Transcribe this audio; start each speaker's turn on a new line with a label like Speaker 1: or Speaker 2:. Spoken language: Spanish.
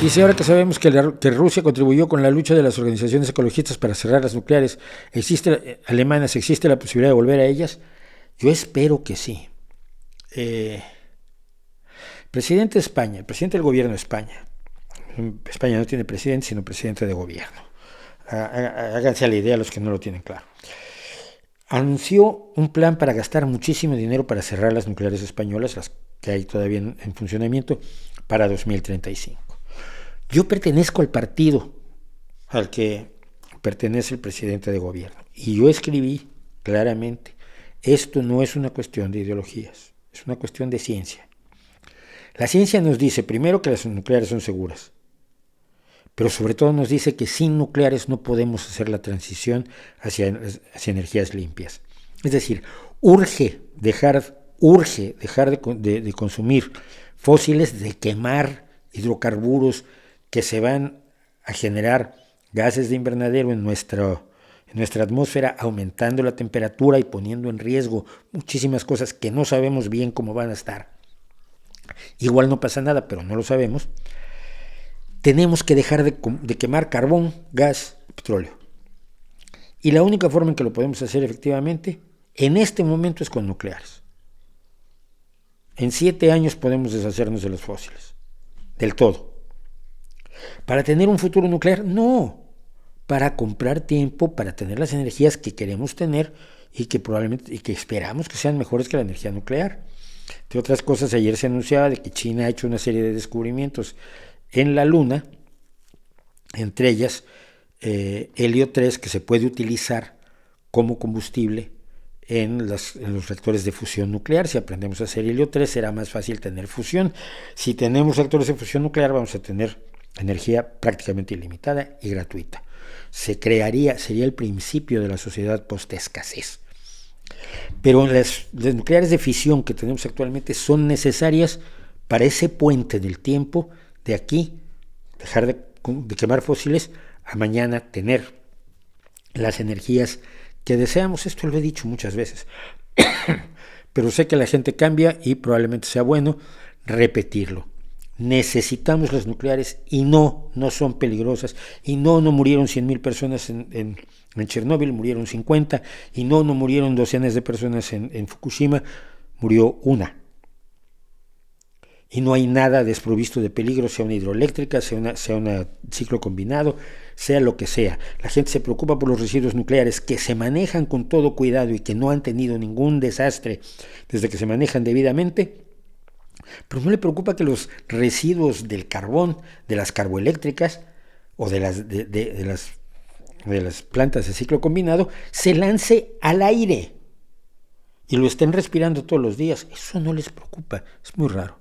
Speaker 1: Dice, ahora que sabemos que Rusia contribuyó con la lucha de las organizaciones ecologistas para cerrar las nucleares alemanas, ¿existe la posibilidad de volver a ellas? Yo espero que sí. Presidente de España, el presidente del gobierno de España. España no tiene presidente, sino presidente de gobierno. Háganse a la idea los que no lo tienen claro. Anunció un plan para gastar muchísimo dinero para cerrar las nucleares españolas, las que hay todavía en funcionamiento, para 2035. Yo pertenezco al partido al que pertenece el presidente de gobierno. Y yo escribí claramente, esto no es una cuestión de ideologías, es una cuestión de ciencia. La ciencia nos dice, primero, que las nucleares son seguras, pero sobre todo nos dice que sin nucleares no podemos hacer la transición hacia energías limpias. Es decir, urge dejar de consumir fósiles, de quemar hidrocarburos que se van a generar gases de invernadero en nuestra atmósfera, aumentando la temperatura y poniendo en riesgo muchísimas cosas que no sabemos bien cómo van a estar. Igual no pasa nada, pero no lo sabemos. Tenemos que dejar de quemar carbón, gas, petróleo. Y la única forma en que lo podemos hacer efectivamente, en este momento, es con nucleares. En 7 años podemos deshacernos de los fósiles, del todo. ¿Para tener un futuro nuclear? No. Para comprar tiempo, para tener las energías que queremos tener y que esperamos que sean mejores que la energía nuclear. Entre otras cosas, ayer se anunciaba de que China ha hecho una serie de descubrimientos en la Luna, entre ellas helio 3, que se puede utilizar como combustible en los reactores de fusión nuclear. Si aprendemos a hacer helio 3, será más fácil tener fusión. Si tenemos reactores de fusión nuclear, vamos a tener energía prácticamente ilimitada y gratuita. Sería el principio de la sociedad post-escasez. Pero las nucleares de fisión que tenemos actualmente son necesarias para ese puente del tiempo, de aquí, dejar de quemar fósiles, a mañana tener las energías que deseamos. Esto lo he dicho muchas veces, pero sé que la gente cambia y probablemente sea bueno repetirlo. Necesitamos las nucleares y no son peligrosas, y no murieron 100,000 personas en Chernóbil, murieron 50, y no murieron docenas de personas en Fukushima, murió una. Y no hay nada desprovisto de peligro, sea una hidroeléctrica, sea un ciclo combinado, sea lo que sea. La gente se preocupa por los residuos nucleares, que se manejan con todo cuidado y que no han tenido ningún desastre desde que se manejan debidamente, pero no le preocupa que los residuos del carbón, de las carboeléctricas o de las plantas de ciclo combinado, se lance al aire y lo estén respirando todos los días. Eso no les preocupa. Es muy raro.